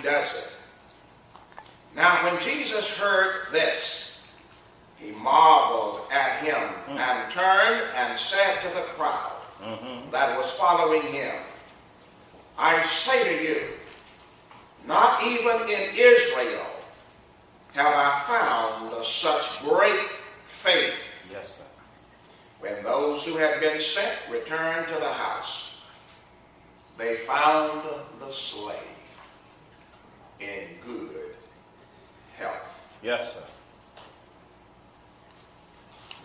does it. Now, when Jesus heard this, he marveled at him and turned and said to the crowd that was following him, I say to you, not even in Israel have I found such great faith. Yes, sir. When those who had been sent returned to the house, they found the slave in good health. Yes, sir.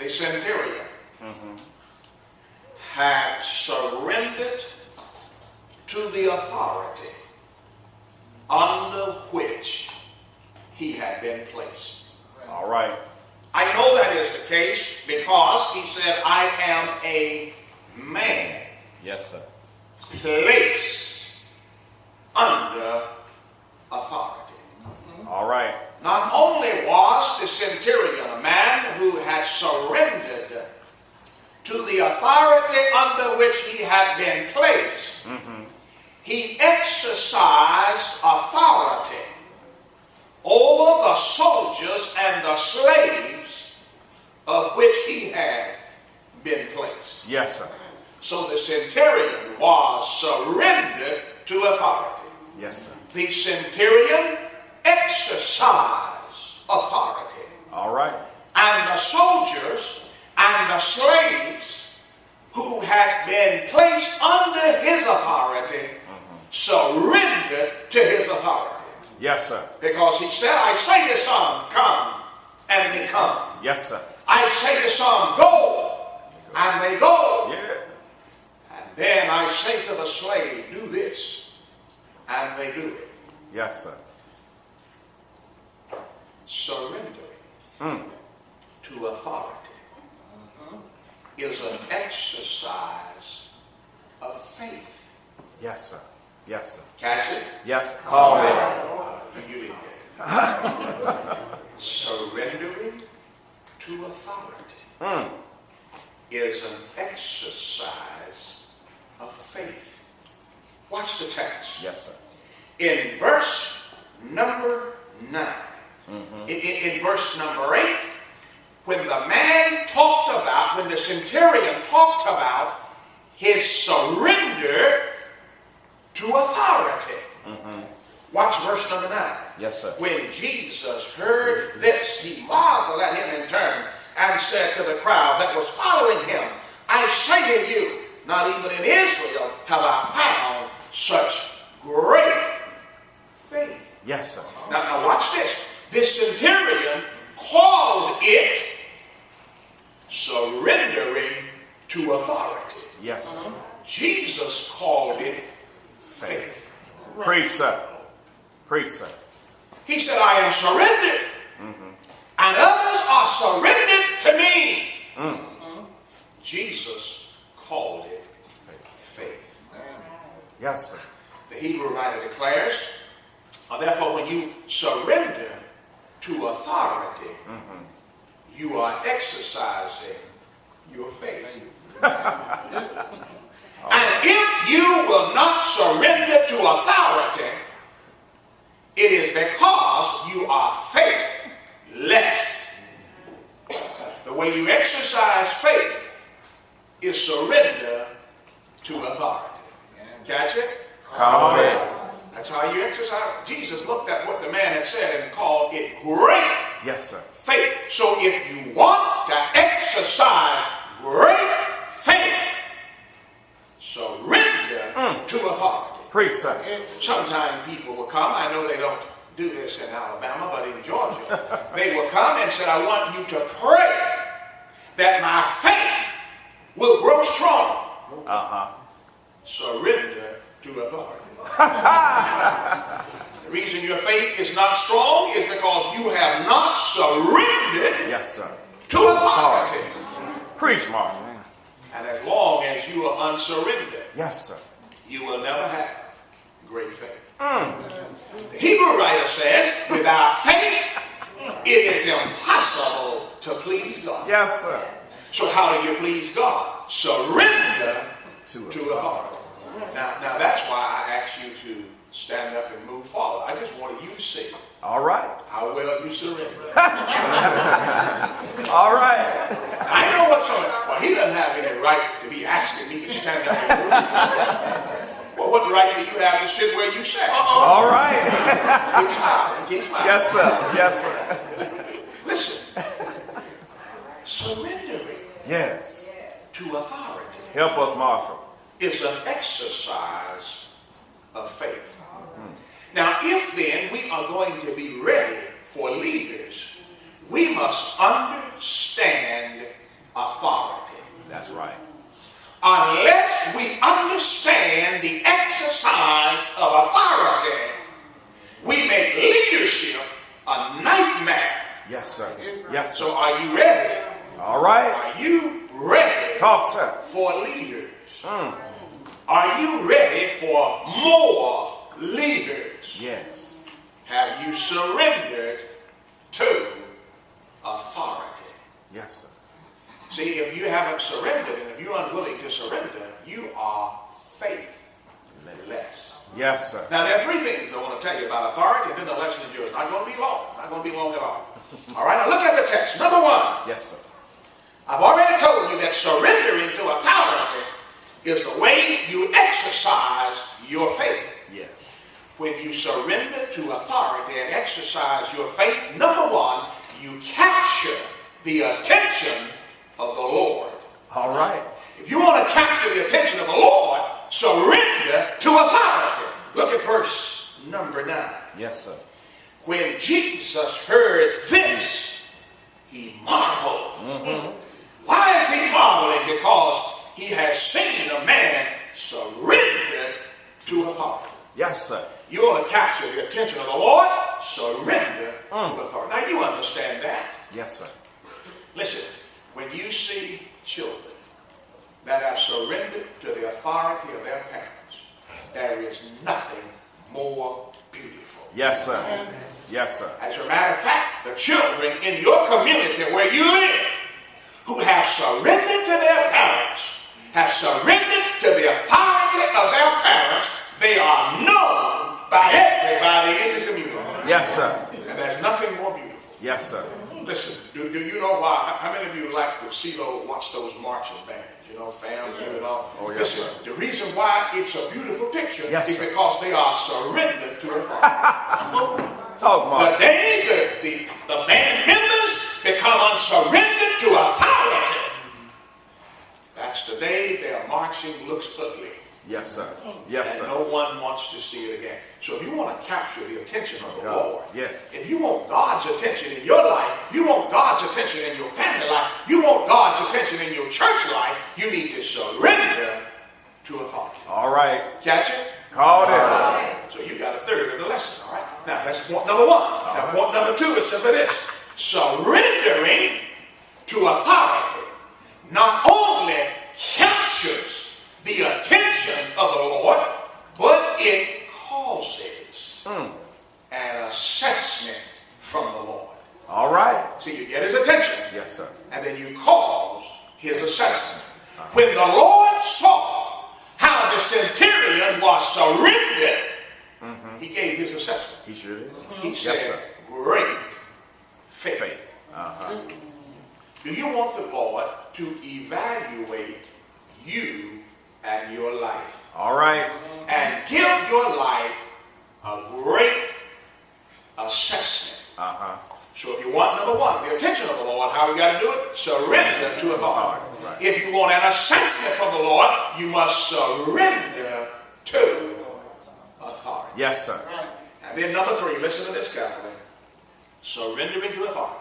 The centurion had surrendered to the authority under which he had been placed. All right. I know that is the case because he said, I am a man. Yes, sir. Placed under authority. All right. Not only was the centurion a man who had surrendered to the authority under which he had been placed, he exercised authority over the soldiers and the slaves of which he had been placed. Yes, sir. So the centurion was surrendered to authority. Yes, sir. The centurion exercised authority. All right. And the soldiers and the slaves who had been placed under his authority surrendered to his authority. Yes, sir. Because he said, I say to some, come, and they come. Yes, sir. I say to some, go, and they go. Yeah. And then I say to the slave, do this, and they do it. Yes, sir. Surrendering to authority is an exercise of faith. Yes, sir. Yes, sir. Catch it? Yes. Call it. You didn't get it. Surrendering to authority is an exercise of faith. Watch the text. Yes, sir. In verse number 9, in verse number 8, when the man talked about, when the centurion talked about his surrender to authority. Watch verse number 9. Yes, sir. When Jesus heard this, he marveled at him in turn and said to the crowd that was following him, I say to you, not even in Israel have I found such great faith. Yes, sir. Now watch this. This centurion called it surrendering to authority. Yes, sir. Jesus called it faith. Preach, sir. Preach, sir. He said, I am surrendered, and others are surrendered to me. Jesus called it faith. Yes, sir. The Hebrew writer declares, therefore, when you surrender to authority, you are exercising your faith. And if you will not surrender to authority, it is because you are faithless. The way you exercise faith is surrender to authority. Catch it? Come on. That's how you exercise. Jesus looked at what the man had said and called it great Yes, sir. faith. So if you want to exercise great faith, surrender to authority. Preach, sir. Sometimes people will come. I know they don't do this in Alabama, but in Georgia, they will come and say, I want you to pray that my faith will grow strong. Surrender to authority. The reason your faith is not strong is because you have not surrendered Yes, sir. to authority. Preach, Marshall. And as long as you are unsurrendered, Yes, sir. you will never have great faith. The Hebrew writer says, without faith, it is impossible to please God. Yes, sir. So how do you please God? Surrender to authority. Now that's why I ask you to stand up and move forward. I just wanted you to see All right. how well you surrender. All right. I know what's on it. Well, he doesn't have any right to be asking me to stand up and move. Well, what right do you have to sit where you sat? All right. Keep smiling. Keep smiling. Yes, sir. Yes, sir. Listen. Surrendering Yes. to authority Help us, Marshall. is an exercise of faith. Now, if then we are going to be ready for leaders, we must understand authority. That's right. Unless we understand the exercise of authority, we make leadership a nightmare. Yes, sir. Yes, sir. So are you ready? All right. Are you ready Talk, sir. for leaders? Are you ready for more leaders? Yes. Have you surrendered to authority? Yes, sir. See, if you haven't surrendered and if you're unwilling to surrender, you are faithless. Yes, sir. Now, there are three things I want to tell you about authority, and then the lesson is yours. Not going to be long. Not going to be long at all. All right, now look at the text. Number one. Yes, sir. I've already told you that surrendering to authority is the way you exercise your faith. Yes. When you surrender to authority and exercise your faith, number one, you capture the attention of the Lord. All right. If you want to capture the attention of the Lord, surrender to authority. Look at verse number 9. Yes, sir. When Jesus heard this, he marveled. Why is he marveling? Because he has seen a man surrender to authority. Yes, sir. You want to capture the attention of the Lord? Surrender to authority. Now you understand that. Yes, sir. Listen, when you see children that have surrendered to the authority of their parents, there is nothing more beautiful. Yes, sir. Yes, sir. As a matter of fact, the children in your community where you live who have surrendered to their parents, have surrendered to the authority of their parents, they are known by everybody in the community. Yes, sir. And there's nothing more beautiful. Yes, sir. Listen, do you know why? How many of you like to watch those marching bands? You know, family and all. Oh, yes, Listen, sir. the reason why it's a beautiful picture Yes, is sir. because they are surrendered to authority. Talk, The Marshall. day the band members become unsurrendered to authority, that's the day their marching looks ugly. Yes, sir. Yes, And sir. no one wants to see it again. So if you want to capture the attention of the God, Lord, yes. if you want God's attention in your life, you want God's attention in your family life, you want God's attention in your church life, you need to surrender to authority. All right. Catch it? Called it. So you got a third of the lesson, all right? Now that's point number one. Now point number two is simply this. Surrendering to authority not only captures the attention of the Lord, but it causes an assessment from the Lord. All right. See, you get his attention, Yes, sir. and then you cause his assessment. When the Lord saw how the centurion was surrendered, he gave his assessment. He sure did. He said, sir. great faith. Faith. Do you want the Lord to evaluate you and your life All right. and give your life a great assessment? So if you want, number one, the attention of the Lord, how we got to do it? Surrender to authority. Right. If you want an assessment from the Lord, you must surrender to authority. Yes, sir. And then number three, listen to this carefully. Surrendering to authority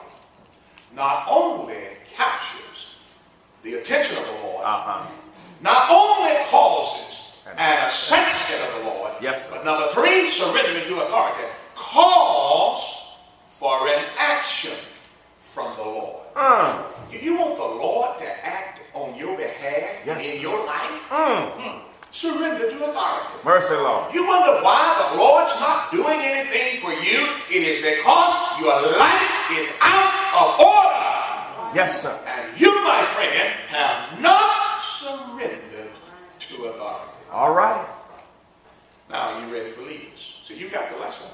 not only captures the attention of the Lord, not only causes an assessment of the Lord, Yes, sir. but number three, surrendering to authority calls for an action from the Lord. You want the Lord to act on your behalf Yes. in your life? Surrender to authority. Mercy, Lord. You wonder why the Lord's not doing anything for you? It is because your life is out of order. Yes, sir. And you, my friend, have not surrendered to authority. All right. Now, are you ready for leaders? So you got the lesson.